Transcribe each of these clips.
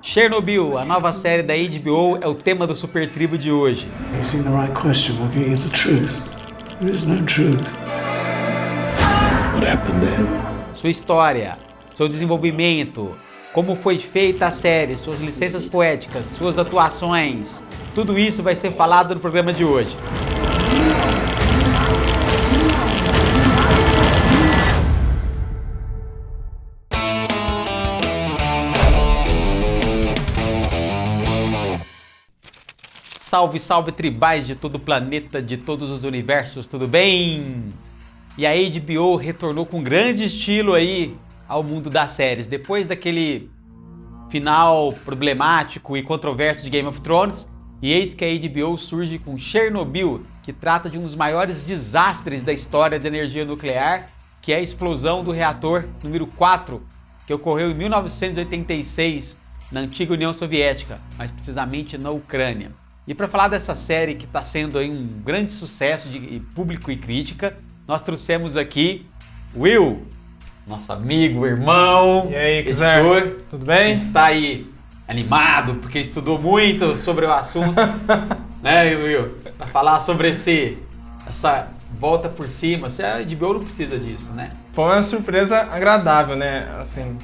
Chernobyl, a nova série da HBO, é o tema do Super Tribo de hoje. Asking the right question will get you the truth. There is no truth. What happened then? Sua história, seu desenvolvimento, como foi feita a série, suas licenças poéticas, suas atuações, tudo isso vai ser falado no programa de hoje. Salve, salve tribais de todo o planeta, de todos os universos, tudo bem? E a HBO retornou com grande estilo aí ao mundo das séries. Depois daquele final problemático e controverso de Game of Thrones, e eis que a HBO surge com Chernobyl, que trata de um dos maiores desastres da história da energia nuclear, que é a explosão do reator número 4, que ocorreu em 1986 na antiga União Soviética, mais precisamente na Ucrânia. E para falar dessa série que está sendo aí um grande sucesso de público e crítica, nós trouxemos aqui Will, nosso amigo, irmão, e aí, editor, tudo bem? Que está aí animado porque estudou muito sobre o assunto, né, Will? Para falar sobre essa volta por cima. A HBO não precisa disso, né? Foi uma surpresa agradável, né? Assim,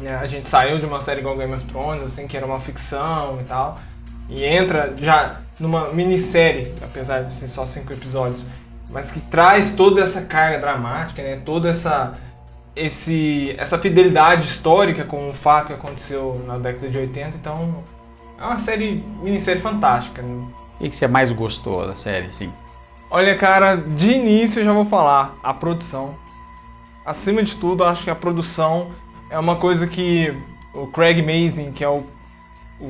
a gente saiu de uma série igual Game of Thrones, assim, que era uma ficção e tal. E entra já numa minissérie, apesar de ser só 5 episódios, mas que traz toda essa carga dramática, né? Toda essa fidelidade histórica com o fato que aconteceu na década de 80. Então, é uma minissérie fantástica, né? O que você mais gostou da série, assim? Olha, cara, de início eu já vou falar, a produção. Acima de tudo, acho que a produção é uma coisa que o Craig Mazin, que é o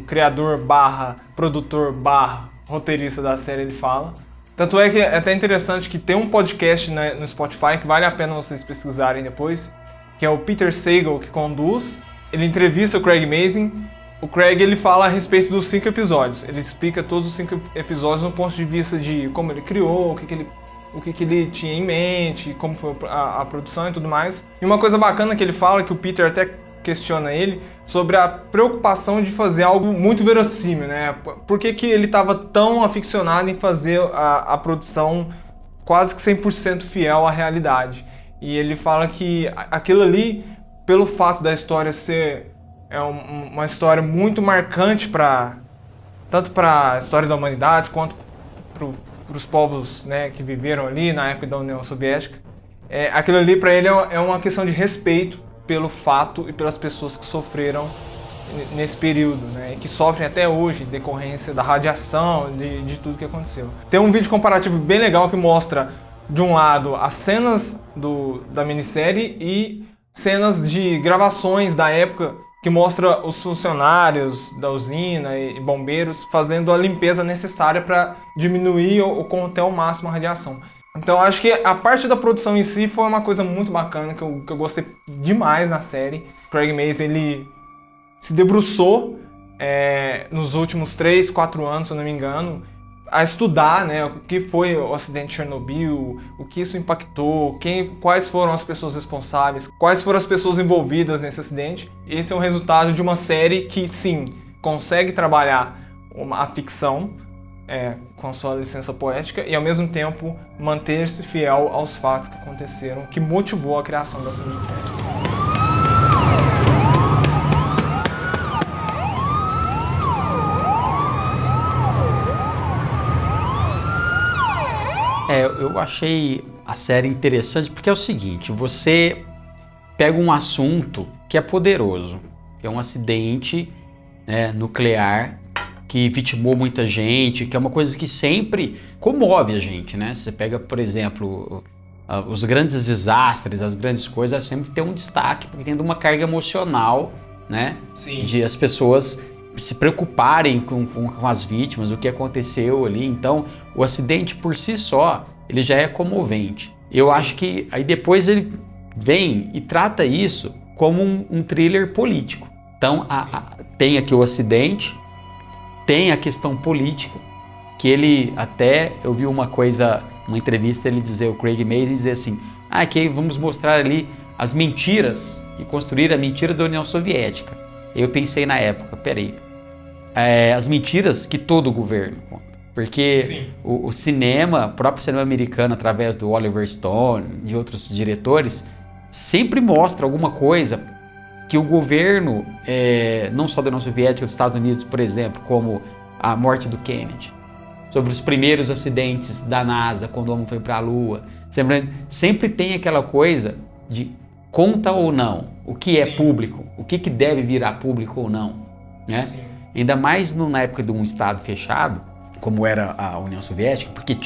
criador / produtor / roteirista da série, ele fala. Tanto é que é até interessante que tem um podcast no Spotify que vale a pena vocês pesquisarem depois, que é o Peter Sagal que conduz. Ele entrevista o Craig Mazin. O Craig, ele fala a respeito dos 5 episódios. Ele explica todos os 5 episódios no ponto de vista de como ele criou, o que ele tinha em mente, como foi a produção e tudo mais. E uma coisa bacana que ele fala, que o Peter até questiona ele, sobre a preocupação de fazer algo muito verossímil, né? Por que ele estava tão aficionado em fazer a produção quase que 100% fiel à realidade? E ele fala que aquilo ali, pelo fato da história ser uma história muito marcante tanto para a história da humanidade quanto para os povos, né, que viveram ali na época da União Soviética, aquilo ali para ele é uma questão de respeito pelo fato e pelas pessoas que sofreram nesse período, né, e que sofrem até hoje, em decorrência da radiação, de tudo que aconteceu. Tem um vídeo comparativo bem legal que mostra, de um lado, as cenas da minissérie e cenas de gravações da época, que mostra os funcionários da usina e bombeiros fazendo a limpeza necessária para diminuir ou conter ao máximo a radiação. Então acho que a parte da produção em si foi uma coisa muito bacana, que eu gostei demais na série. Craig Mazin, ele se debruçou nos últimos 3, 4 anos, se eu não me engano, a estudar, né, o que foi o acidente de Chernobyl, o que isso impactou, quais foram as pessoas responsáveis, quais foram as pessoas envolvidas nesse acidente. Esse é o resultado de uma série que, sim, consegue trabalhar a ficção, com sua licença poética, e ao mesmo tempo manter-se fiel aos fatos que aconteceram, que motivou a criação dessa minissérie. Eu achei a série interessante porque é o seguinte, você pega um assunto que é poderoso, que é um acidente, né, nuclear, que vitimou muita gente, que é uma coisa que sempre comove a gente, né? Você pega, por exemplo, os grandes desastres, as grandes coisas, sempre tem um destaque, porque tem uma carga emocional, né? Sim. De as pessoas se preocuparem com as vítimas, o que aconteceu ali. Então, o acidente por si só, ele já é comovente. Eu Sim. acho que aí depois ele vem e trata isso como um thriller político. Então, tem aqui o acidente, tem a questão política, que ele até, eu vi uma entrevista, ele dizer, o Craig Mazin dizer assim, que vamos mostrar ali as mentiras que construíram a mentira da União Soviética. Eu pensei na época, peraí, as mentiras que todo governo conta. Porque o cinema, o próprio cinema americano, através do Oliver Stone e outros diretores, sempre mostra alguma coisa que o governo, não só da União Soviética, dos Estados Unidos, por exemplo, como a morte do Kennedy, sobre os primeiros acidentes da NASA, quando o homem foi para a Lua. Sempre tem aquela coisa de conta ou não, o que é público, o que deve virar público ou não. Né? Ainda mais na época de um Estado fechado, como era a União Soviética, porque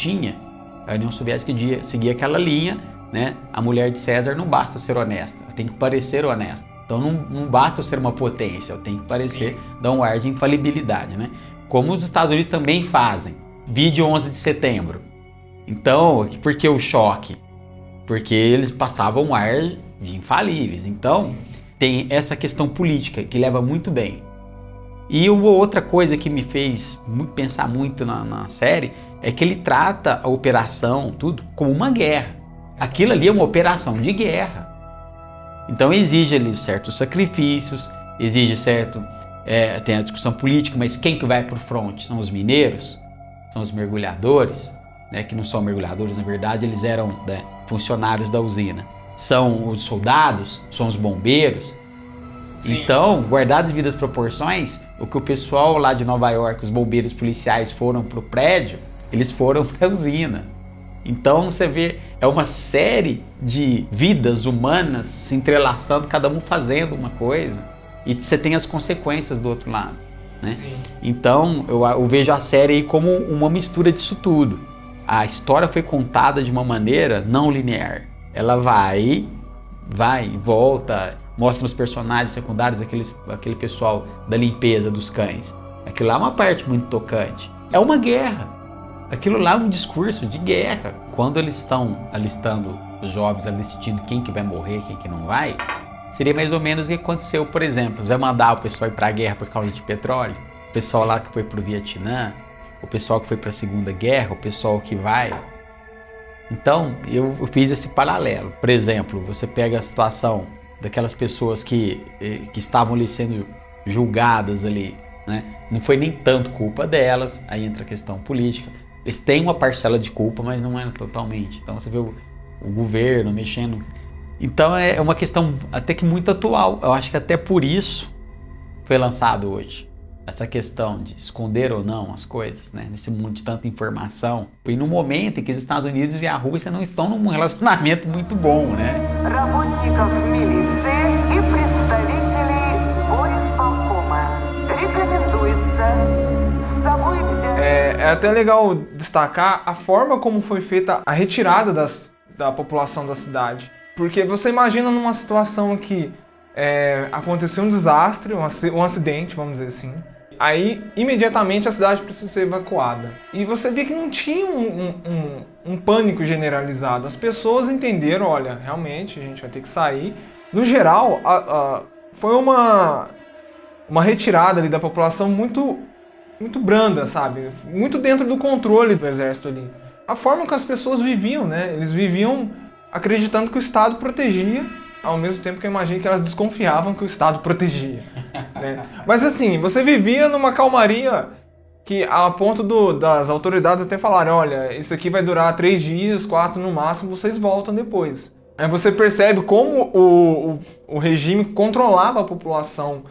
a União Soviética seguia aquela linha, né? A mulher de César não basta ser honesta, ela tem que parecer honesta. Então não basta eu ser uma potência, eu tenho que parecer, dar um ar de infalibilidade, né? Como os Estados Unidos também fazem. Vídeo 11 de setembro. Então, por que o choque? Porque eles passavam um ar de infalíveis. Então, tem essa questão política que leva muito bem. E outra coisa que me fez pensar muito na série é que ele trata a operação, tudo, como uma guerra. Aquilo ali é uma operação de guerra. Então exige ali certos sacrifícios, exige tem a discussão política, mas quem que vai para o fronte? São os mineiros? São os mergulhadores? Né, que não são mergulhadores, na verdade eles eram, né, funcionários da usina. São os soldados? São os bombeiros? Então, guardadas as devidas proporções, o que o pessoal lá de Nova York, os bombeiros policiais foram para o prédio, eles foram para a usina. Então você vê, é uma série de vidas humanas se entrelaçando, cada um fazendo uma coisa, e você tem as consequências do outro lado. Né? Então eu vejo a série aí como uma mistura disso tudo. A história foi contada de uma maneira não linear. Ela vai e volta, mostra os personagens secundários, aquele pessoal da limpeza dos cães. Aquilo lá é uma parte muito tocante. É uma guerra. Aquilo lá é um discurso de guerra. Quando eles estão alistando os jovens, decidindo quem que vai morrer, quem que não vai, seria mais ou menos o que aconteceu, por exemplo. Você vai mandar o pessoal ir para a guerra por causa de petróleo? O pessoal lá que foi para o Vietnã, o pessoal que foi para a Segunda Guerra, o pessoal que vai... Então, eu fiz esse paralelo. Por exemplo, você pega a situação daquelas pessoas que estavam ali sendo julgadas ali, né? Não foi nem tanto culpa delas, aí entra a questão política. Eles têm uma parcela de culpa, mas não é totalmente. Então você vê o governo mexendo. Então é uma questão até que muito atual. Eu acho que até por isso foi lançado hoje. Essa questão de esconder ou não as coisas, né? Nesse mundo de tanta informação. E no momento em que os Estados Unidos e a Rússia não estão num relacionamento muito bom, né? É até legal destacar a forma como foi feita a retirada da população da cidade. Porque você imagina numa situação que aconteceu um desastre, um acidente, vamos dizer assim. Aí, imediatamente, a cidade precisa ser evacuada. E você vê que não tinha um pânico generalizado. As pessoas entenderam, olha, realmente, a gente vai ter que sair. No geral, foi uma retirada ali da população muito branda, sabe? Muito dentro do controle do exército ali. A forma que as pessoas viviam, né? Eles viviam acreditando que o Estado protegia, ao mesmo tempo que eu imagino que elas desconfiavam que o Estado protegia. Né? Mas assim, você vivia numa calmaria que a ponto das autoridades até falarem, olha, isso aqui vai durar 3 dias, 4 no máximo, vocês voltam depois. Aí você percebe como o regime controlava a população,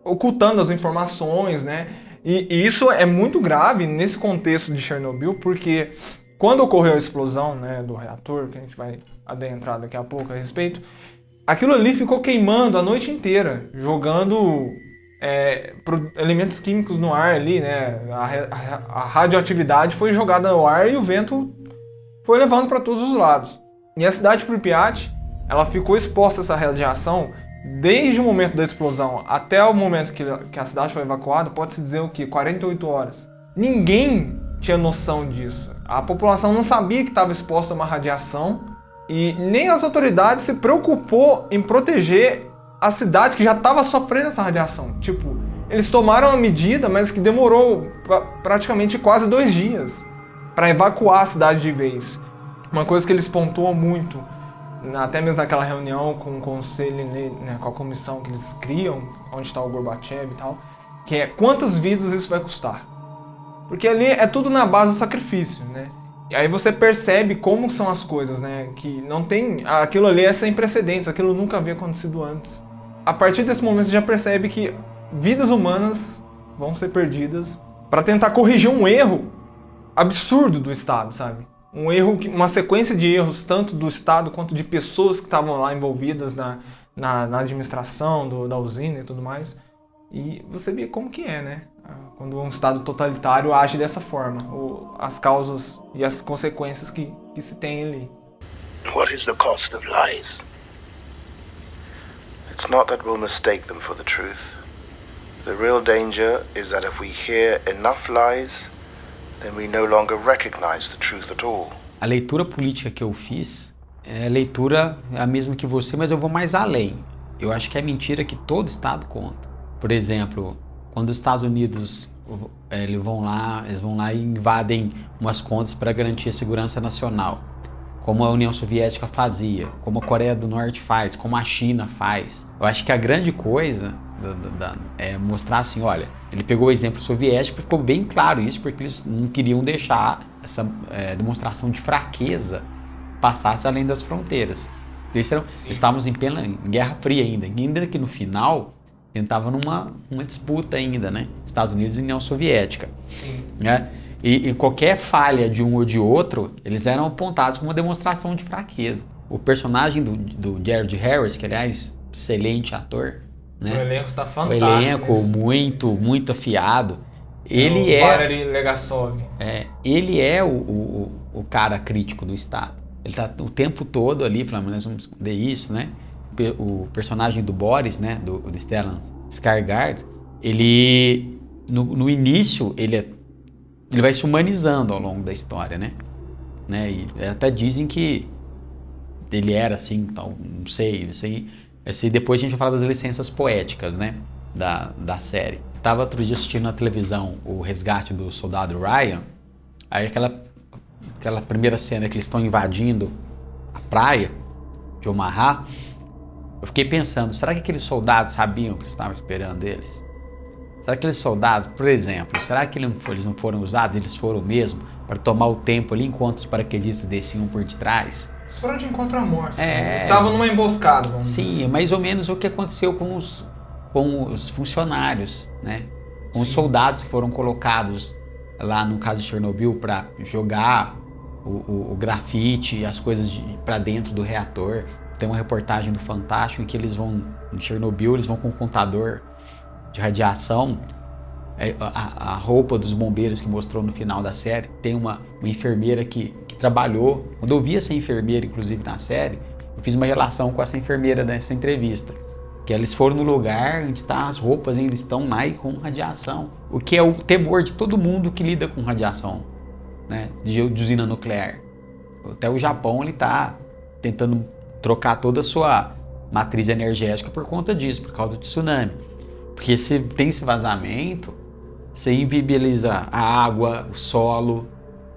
ocultando as informações, né? E isso é muito grave nesse contexto de Chernobyl, porque quando ocorreu a explosão, né, do reator, que a gente vai adentrar daqui a pouco a respeito, aquilo ali ficou queimando a noite inteira, jogando elementos químicos no ar ali, né? A radioatividade foi jogada no ar e o vento foi levando para todos os lados. E a cidade de Pripyat, ela ficou exposta a essa radiação desde o momento da explosão até o momento que a cidade foi evacuada, pode-se dizer o quê? 48 horas. Ninguém tinha noção disso. A população não sabia que estava exposta a uma radiação e nem as autoridades se preocupou em proteger a cidade que já estava sofrendo essa radiação. Tipo, eles tomaram a medida, mas que demorou praticamente quase 2 dias para evacuar a cidade de vez. Uma coisa que eles pontuam muito até mesmo naquela reunião com o conselho, né, com a comissão que eles criam, onde está o Gorbachev e tal, que é quantas vidas isso vai custar. Porque ali é tudo na base do sacrifício, né? E aí você percebe como são as coisas, né? Que não tem... Aquilo ali é sem precedentes, aquilo nunca havia acontecido antes. A partir desse momento você já percebe que vidas humanas vão ser perdidas para tentar corrigir um erro absurdo do Estado, sabe? Um erro, uma sequência de erros tanto do Estado quanto de pessoas que estavam lá envolvidas na administração da usina e tudo mais. E você vê como que é, né? Quando um Estado totalitário age dessa forma, as causas e as consequências que se tem ali. What is the cost of lies? It's not that we'll mistake them for the truth. The real danger is that if we hear enough lies, then we no longer recognize the truth at all. A leitura política que eu fiz é a mesma que você, mas eu vou mais além. Eu acho que é mentira que todo Estado conta. Por exemplo, quando os Estados Unidos eles vão lá e invadem umas contas para garantir a segurança nacional, como a União Soviética fazia, como a Coreia do Norte faz, como a China faz. Eu acho que a grande coisa é mostrar assim, olha, ele pegou o exemplo soviético e ficou bem claro isso, porque eles não queriam deixar essa demonstração de fraqueza passasse além das fronteiras. Então, estávamos em Guerra Fria ainda que no final a gente estava numa disputa ainda, né? Estados Unidos e União Soviética. Sim. Né? E qualquer falha de um ou de outro, eles eram apontados como uma demonstração de fraqueza. O personagem do Jared Harris, que aliás, excelente ator, né? O elenco tá fantástico. O elenco muito afiado. Ele Valery Legasov. Ele é o cara crítico do Estado. Ele tá o tempo todo ali falando, nós vamos esconder isso, né? O personagem do Boris, né? Do Stellan Skarsgård, ele no início ele vai se humanizando ao longo da história, né? E até dizem que ele era assim, tal, não sei. Depois a gente vai falar das licenças poéticas, né? Da série. Tava outro dia assistindo na televisão o resgate do soldado Ryan. Aí aquela primeira cena que eles estão invadindo a praia de Omaha. Eu fiquei pensando, será que aqueles soldados sabiam que eles estavam esperando eles? Será que aqueles soldados, por exemplo, será que eles não foram usados, eles foram mesmo, para tomar o tempo ali enquanto os paraquedistas desciam por detrás? Eles foram de encontro à morte. Eles estavam numa emboscada, vamos dizer. Sim, mais ou menos o que aconteceu com os funcionários, né? Com os soldados que foram colocados lá no caso de Chernobyl para jogar o grafite e as coisas para dentro do reator. Tem uma reportagem do Fantástico em que eles vão, em Chernobyl, eles vão com um contador de radiação. A roupa dos bombeiros que mostrou no final da série, tem uma enfermeira que trabalhou. Quando eu vi essa enfermeira, inclusive na série, eu fiz uma relação com essa enfermeira nessa entrevista. Que eles foram no lugar onde tá as roupas, eles estão lá e com radiação. O que é o temor de todo mundo que lida com radiação, né? De usina nuclear. Até o Japão, ele tá tentando trocar toda a sua matriz energética por conta disso, por causa do tsunami. Porque se tem esse vazamento, você inviabiliza a água, o solo,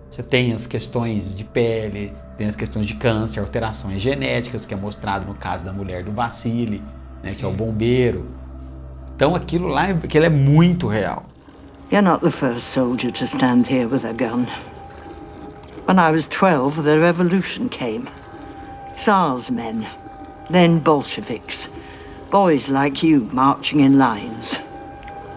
você tem as questões de pele, tem as questões de câncer, alterações genéticas, que é mostrado no caso da mulher do Vassili, né, que é o bombeiro. Então aquilo é muito real. You're not the first soldier to stand here with a gun. When I was 12, the revolution came. Tsar's men, then Bolsheviks. Boys like you marching in lines.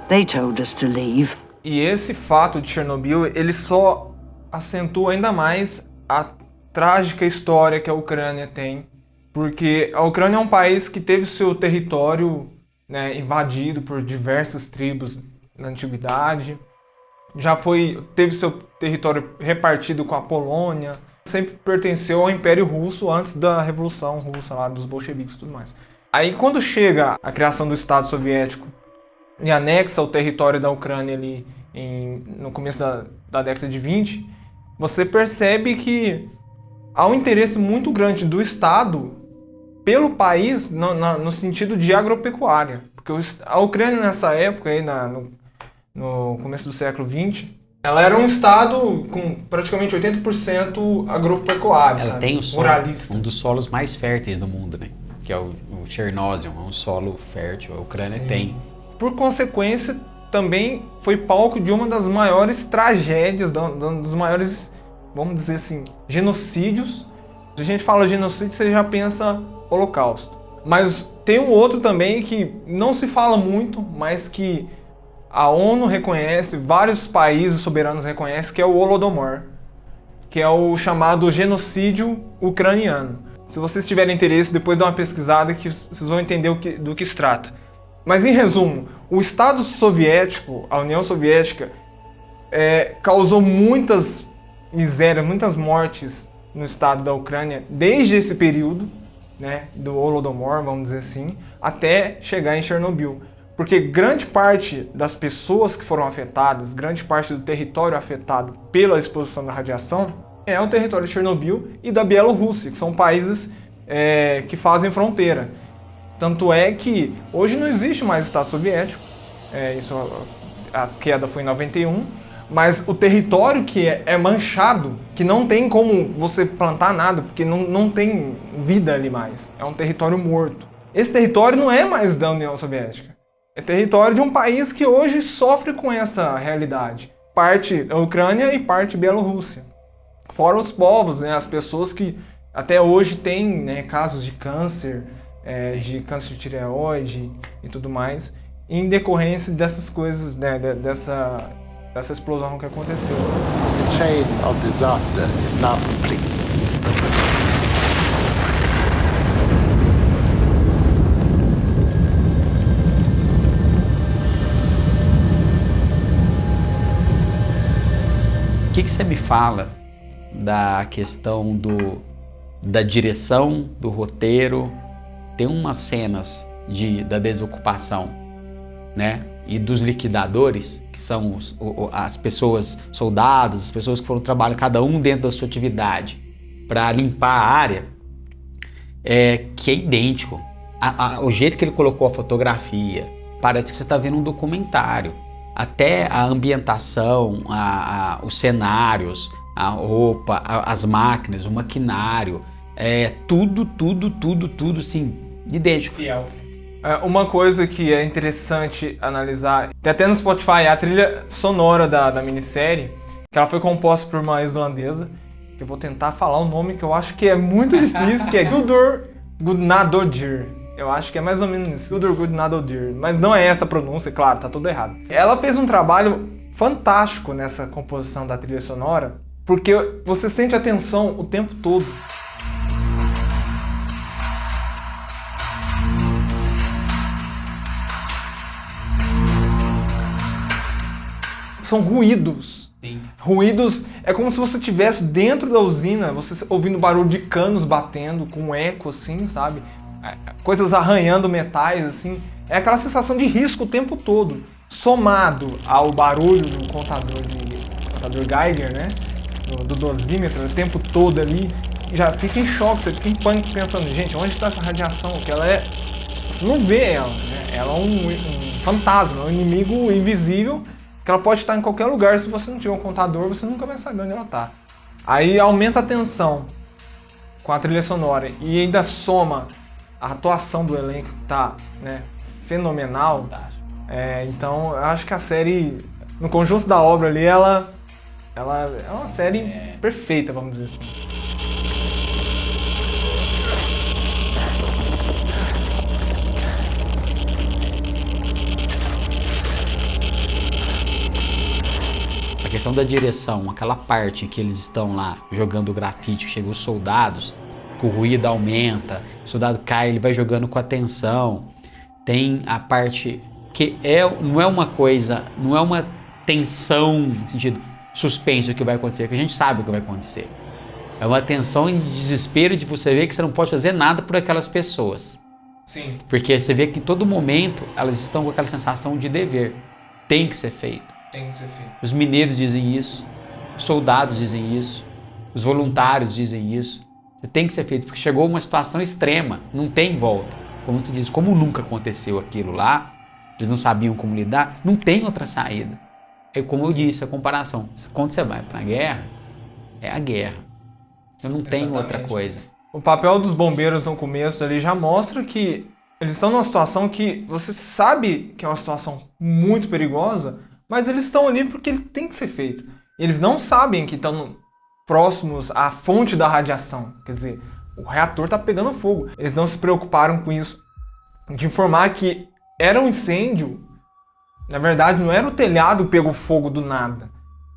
They told us to leave. E esse fato de Chernobyl, ele só acentua ainda mais a trágica história que a Ucrânia tem. Porque a Ucrânia é um país que teve seu território, né, invadido por diversas tribos na antiguidade. Teve seu território repartido com a Polônia. Sempre pertenceu ao Império Russo antes da Revolução Russa, lá dos bolcheviques e tudo mais. Aí quando chega a criação do Estado Soviético e anexa o território da Ucrânia ali no começo da década de 20, você percebe que há um interesse muito grande do Estado pelo país no sentido de agropecuária. Porque a Ucrânia nessa época, aí no começo do século XX, Ela era um estado com praticamente 80% agropecuário, Ela sabe? tem Ruralista. um dos solos mais férteis do mundo, né? Que é o Chernozem, é um solo fértil, a Ucrânia tem. Por consequência, também foi palco de uma das maiores tragédias, dos maiores, vamos dizer assim, genocídios. Se a gente fala genocídio, você já pensa Holocausto. Mas tem um outro também que não se fala muito, mas que a ONU reconhece, vários países soberanos reconhecem, que é o Holodomor, que é o chamado genocídio ucraniano. Se vocês tiverem interesse, depois dá uma pesquisada que vocês vão entender do que se trata. Mas em resumo, o Estado soviético, a União Soviética, causou muitas misérias, muitas mortes no estado da Ucrânia desde esse período, né, do Holodomor, vamos dizer assim, até chegar em Chernobyl. Porque grande parte das pessoas que foram afetadas, grande parte do território afetado pela exposição da radiação é o território de Chernobyl e da Bielorrússia, que são países que fazem fronteira. Tanto é que hoje não existe mais Estado Soviético, a queda foi em 91, mas o território que é manchado, que não tem como você plantar nada, porque não tem vida ali mais, é um território morto. Esse território não é mais da União Soviética. É território de um país que hoje sofre com essa realidade. Parte a Ucrânia e parte a Bielorrússia. Fora os povos, né, as pessoas que até hoje têm, né, casos de câncer de tireoide e tudo mais, em decorrência dessas coisas, né, dessa explosão que aconteceu. The chain of disaster is now complete. O que você me fala da questão da direção, do roteiro? Tem umas cenas da desocupação, né? E dos liquidadores, que são as pessoas, soldados, as pessoas que foram trabalhar, cada um dentro da sua atividade, para limpar a área, que é idêntico. O jeito que ele colocou a fotografia, parece que você está vendo um documentário. Até a ambientação, os cenários, a roupa, as máquinas, o maquinário, tudo, assim, idêntico. Fiel. Uma coisa que é interessante analisar, tem até no Spotify a trilha sonora da minissérie, que ela foi composta por uma islandesa, que eu vou tentar falar o nome que eu acho que é muito difícil, que é Gudrun Guðnadóttir. Eu acho que é mais ou menos isso, Gudrun Guðnadóttir, mas não é essa a pronúncia, claro, tá tudo errado. Ela fez um trabalho fantástico nessa composição da trilha sonora, porque você sente a tensão o tempo todo. São ruídos. Sim. Ruídos, é como se você estivesse dentro da usina, você ouvindo barulho de canos batendo, com um eco assim, sabe? Coisas arranhando metais, assim. É aquela sensação de risco o tempo todo. Somado ao barulho do contador Geiger, né? Do dosímetro, o tempo todo ali. Já fica em choque, você fica em pânico pensando, gente, onde está essa radiação? Que ela você não vê ela, né? Ela é um fantasma, um inimigo invisível, que ela pode estar em qualquer lugar. Se você não tiver um contador, você nunca vai saber onde ela está. Aí aumenta a tensão com a trilha sonora e ainda soma a atuação do elenco, que tá, né, fenomenal. Então eu acho que a série, no conjunto da obra ali, ela é uma série perfeita, vamos dizer assim. A questão da direção, aquela parte que eles estão lá jogando grafite, chegam os soldados, que o ruído aumenta, o soldado cai, ele vai jogando com atenção. Tem a parte que não é uma coisa, não é uma tensão no sentido suspense o que vai acontecer, que a gente sabe o que vai acontecer. É uma tensão e desespero de você ver que você não pode fazer nada por aquelas pessoas. Sim. Porque você vê que em todo momento elas estão com aquela sensação de dever. Tem que ser feito. Tem que ser feito. Os mineiros dizem isso, os soldados dizem isso, os voluntários dizem isso. Você tem que ser feito, porque chegou uma situação extrema, não tem volta. Como você diz, como nunca aconteceu aquilo lá, eles não sabiam como lidar, não tem outra saída. É como eu disse, a comparação. Quando você vai pra guerra, é a guerra. Eu não tenho outra coisa. O papel dos bombeiros no começo ali já mostra que eles estão numa situação que você sabe que é uma situação muito perigosa, mas eles estão ali porque ele tem que ser feito. Eles não sabem que estão próximos à fonte da radiação. Quer dizer, o reator está pegando fogo. Eles não se preocuparam com isso. De informar que era um incêndio. Na verdade, não era o telhado que pegou fogo do nada.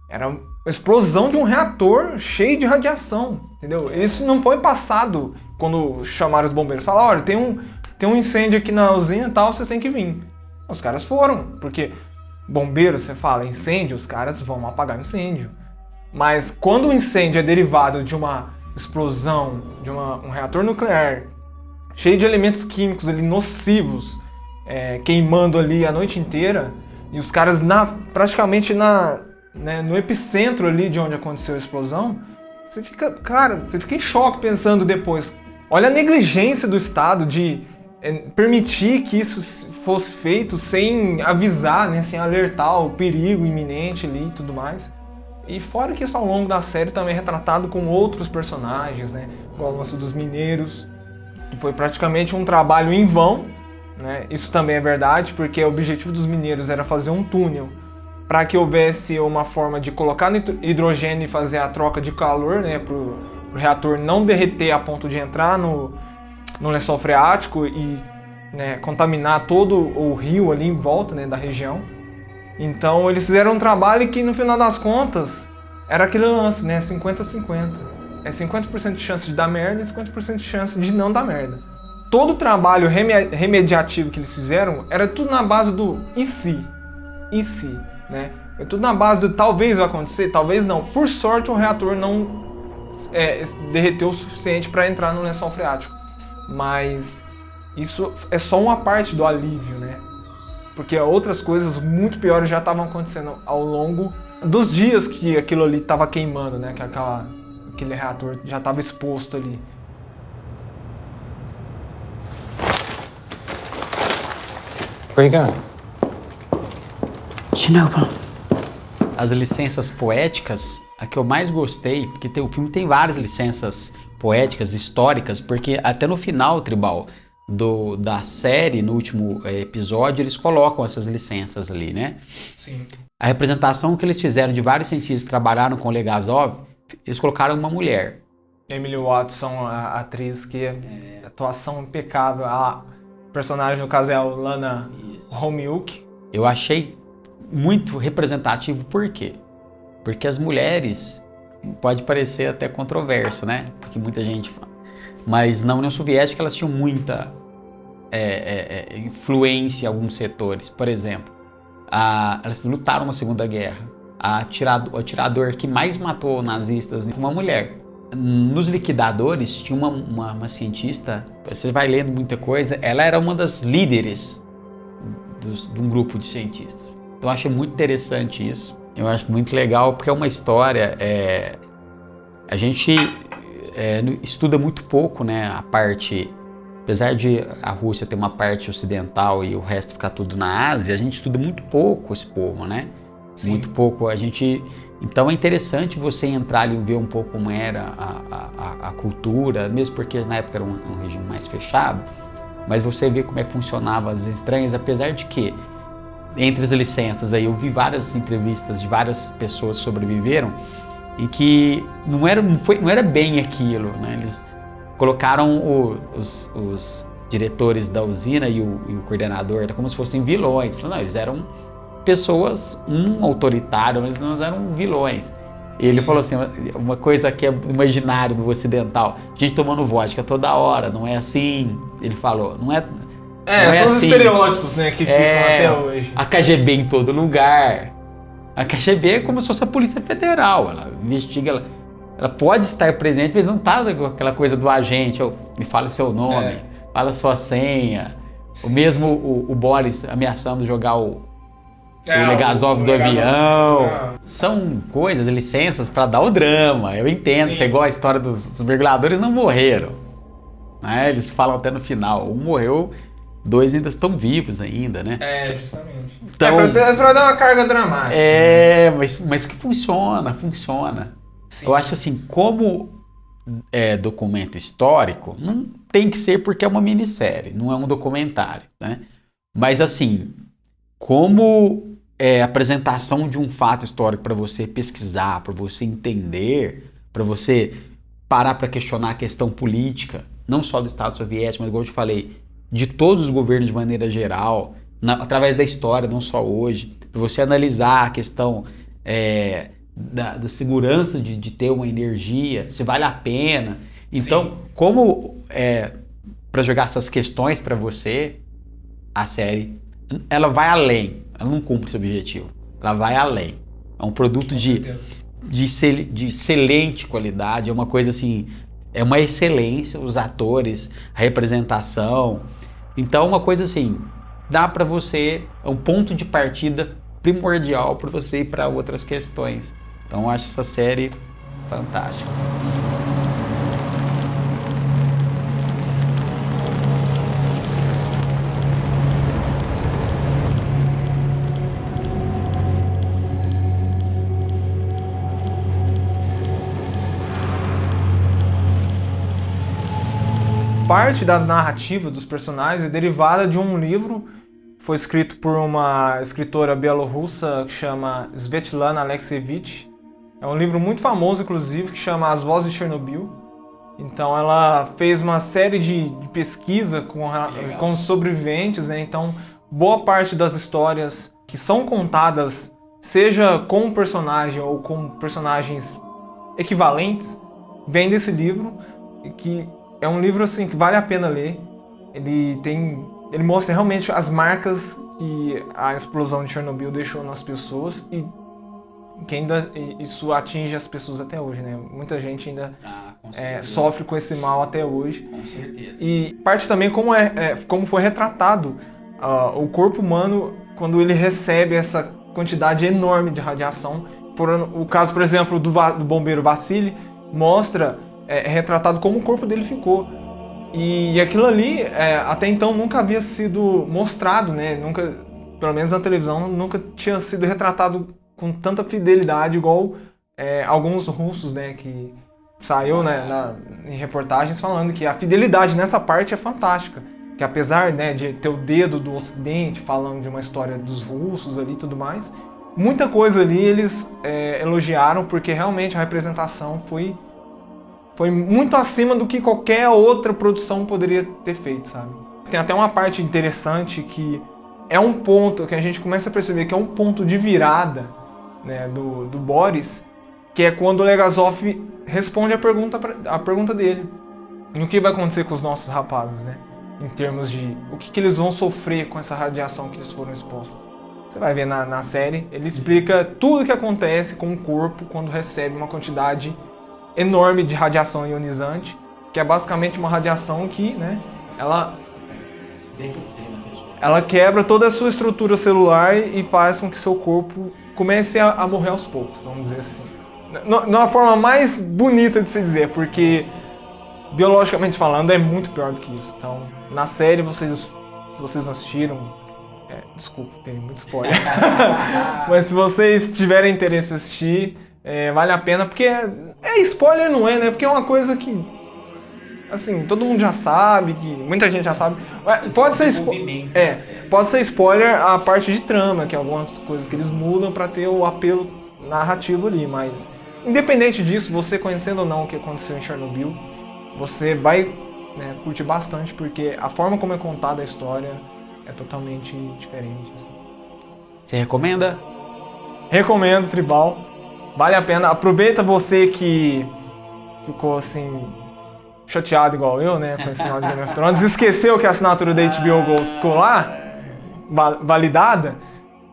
Era uma explosão de um reator cheio de radiação. Entendeu? Isso não foi passado quando chamaram os bombeiros. Falaram, olha, tem um incêndio aqui na usina e tal, vocês têm que vir. Os caras foram, porque bombeiro, você fala incêndio, os caras vão apagar o incêndio. Mas quando o incêndio é derivado de uma explosão, de um reator nuclear, cheio de elementos químicos ali nocivos, queimando ali a noite inteira, e os caras praticamente no epicentro ali de onde aconteceu a explosão, você fica em choque pensando depois. Olha a negligência do Estado de permitir que isso fosse feito sem avisar, né, sem alertar o perigo iminente ali e tudo mais. E fora que isso ao longo da série também é retratado com outros personagens, né, igual o lance dos mineiros, que foi praticamente um trabalho em vão, né? Isso também é verdade, porque o objetivo dos mineiros era fazer um túnel para que houvesse uma forma de colocar hidrogênio e fazer a troca de calor, né, para o reator não derreter a ponto de entrar no lençol freático e, né, contaminar todo o rio ali em volta, né, da região. Então eles fizeram um trabalho que no final das contas era aquele lance, né, 50-50. É 50% de chance de dar merda e 50% de chance de não dar merda. Todo o trabalho remediativo que eles fizeram era tudo na base do e se, né? É tudo na base do talvez vai acontecer, talvez não. Por sorte o reator não derreteu o suficiente para entrar no lençol freático. Mas isso é só uma parte do alívio, né? Porque outras coisas muito piores já estavam acontecendo ao longo dos dias que aquilo ali estava queimando, né? Que aquele reator já estava exposto ali. Where you going? Chernobyl. As licenças poéticas, a que eu mais gostei, porque o filme tem várias licenças poéticas, históricas, porque até no final, Tribal, da série, no último episódio, eles colocam essas licenças ali, né? Sim. A representação que eles fizeram de vários cientistas que trabalharam com o Legazov, eles colocaram uma mulher. Emily Watson, a atriz que atuação impecável. A personagem, no caso, é a Lana Homiuk. Eu achei muito representativo, por quê? Porque as mulheres, pode parecer até controverso, né? Porque muita gente fala. Mas na União Soviética elas tinham muita influência em alguns setores. Por exemplo, elas lutaram na Segunda Guerra. O atirador que mais matou nazistas foi uma mulher. Nos liquidadores tinha uma cientista, você vai lendo muita coisa, ela era uma das líderes de um grupo de cientistas. Então eu achei muito interessante isso. Eu acho muito legal porque é uma história... a gente estuda muito pouco, né, a parte... Apesar de a Rússia ter uma parte ocidental e o resto ficar tudo na Ásia, a gente estuda muito pouco esse povo, né? Sim. Muito pouco. Então é interessante você entrar ali e ver um pouco como era a cultura, mesmo porque na época era um regime mais fechado, mas você vê como é que funcionava as estranhas, apesar de que, entre as licenças aí, eu vi várias entrevistas de várias pessoas que sobreviveram, em que não era bem aquilo, né? Eles colocaram os diretores da usina e o coordenador como se fossem vilões. Não, eles eram pessoas, autoritário, mas não eram vilões. Ele falou assim, uma coisa que é imaginário do ocidental, a gente tomando vodka toda hora, não é assim. Ele falou, não é são os assim. Estereótipos, né, que ficam até hoje. A KGB em todo lugar. A KGB é como se fosse a Polícia Federal, ela investiga, ela pode estar presente, mas não está com aquela coisa do agente, me fala seu nome, fala sua senha. Sim. O mesmo o Boris ameaçando jogar o Legazov do avião. São coisas, licenças para dar o drama. Eu entendo, isso é igual a história dos mergulhadores não morreram. Né? Eles falam até no final, um morreu, 2 ainda estão vivos ainda, né? Justamente. Então, pra dar uma carga dramática. mas que funciona. Sim. Eu acho assim, como é documento histórico, não tem que ser porque é uma minissérie, não é um documentário, né? Mas assim, como apresentação de um fato histórico para você pesquisar, para você entender, para você parar para questionar a questão política, não só do Estado Soviético, mas igual eu te falei, de todos os governos de maneira geral, através da história, não só hoje, para você analisar a questão da segurança de ter uma energia, se vale a pena. Então, sim, como para jogar essas questões para você, a série, ela vai além, ela não cumpre esse objetivo, ela vai além. É um produto de excelente qualidade, é uma coisa assim, é uma excelência, os atores, a representação. Então, uma coisa assim, dá para você, é um ponto de partida primordial para você ir para outras questões. Então, eu acho essa série fantástica. Parte da narrativa dos personagens é derivada de um livro que foi escrito por uma escritora bielorrussa que chama Svetlana Alexievich. É um livro muito famoso, inclusive, que chama As Vozes de Chernobyl. Então ela fez uma série de pesquisa com sobreviventes, né? Então boa parte das histórias que são contadas, seja com um personagem ou com personagens equivalentes, vem desse livro, que é um livro assim que vale a pena ler. Ele mostra realmente as marcas que a explosão de Chernobyl deixou nas pessoas e que ainda isso atinge as pessoas até hoje, né? Muita gente ainda sofre com esse mal até hoje. Com certeza. E parte também como foi retratado o corpo humano quando ele recebe essa quantidade enorme de radiação. O caso, por exemplo, do bombeiro Vassili mostra retratado como o corpo dele ficou. E aquilo ali, até então, nunca havia sido mostrado, né? Nunca, pelo menos na televisão, nunca tinha sido retratado com tanta fidelidade, igual alguns russos, né? Que saiu, né, em reportagens falando que a fidelidade nessa parte é fantástica. Que apesar, né, de ter o dedo do Ocidente falando de uma história dos russos ali e tudo mais, muita coisa ali eles elogiaram, porque realmente a representação foi muito acima do que qualquer outra produção poderia ter feito, sabe? Tem até uma parte interessante que é um ponto que a gente começa a perceber que é um ponto de virada, né, do Boris, que é quando o Legasov responde a pergunta dele. E o que vai acontecer com os nossos rapazes, né? Em termos de o que eles vão sofrer com essa radiação que eles foram expostos. Você vai ver na série, ele explica tudo o que acontece com o corpo quando recebe uma quantidade enorme de radiação ionizante, que é basicamente uma radiação que, né, ela quebra toda a sua estrutura celular e faz com que seu corpo comece a morrer aos poucos, vamos dizer assim. Na forma mais bonita de se dizer, porque biologicamente falando é muito pior do que isso. Então, na série, se vocês não assistiram, desculpa, tem muito spoiler, mas se vocês tiverem interesse em assistir, vale a pena, porque spoiler não é, né? Porque é uma coisa que, assim, todo mundo já sabe, que muita gente já sabe. Pode ser spoiler a parte de trama, que é algumas coisas que eles mudam pra ter o apelo narrativo ali, mas independente disso, você conhecendo ou não o que aconteceu em Chernobyl, você vai, né, curtir bastante, porque a forma como é contada a história é totalmente diferente, assim. Você recomenda? Recomendo, Tribal. Vale a pena. Aproveita você que ficou assim chateado igual eu, né, com esse final de Game of Thrones, esqueceu que a assinatura da HBO Go ficou lá, validada.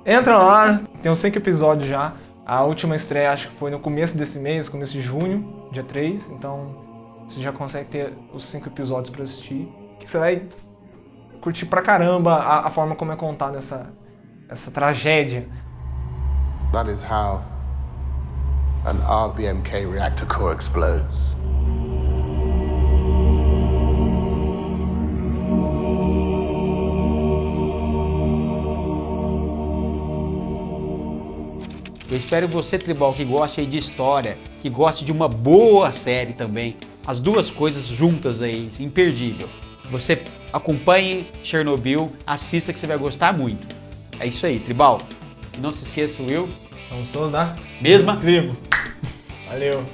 Entra lá, tem uns 5 episódios já. A última estreia acho que foi no começo desse mês, começo de junho, dia 3, então você já consegue ter os 5 episódios pra assistir, que você vai curtir pra caramba a forma como é contada essa tragédia. That is how an RBMK reactor core explodes. Eu espero você, Tribal, que goste aí de história, que goste de uma boa série também. As duas coisas juntas aí, imperdível. Você acompanhe Chernobyl, assista que você vai gostar muito. É isso aí, Tribal. E não se esqueça, Will. Vamos todos dar? Mesma? Tribo. Valeu.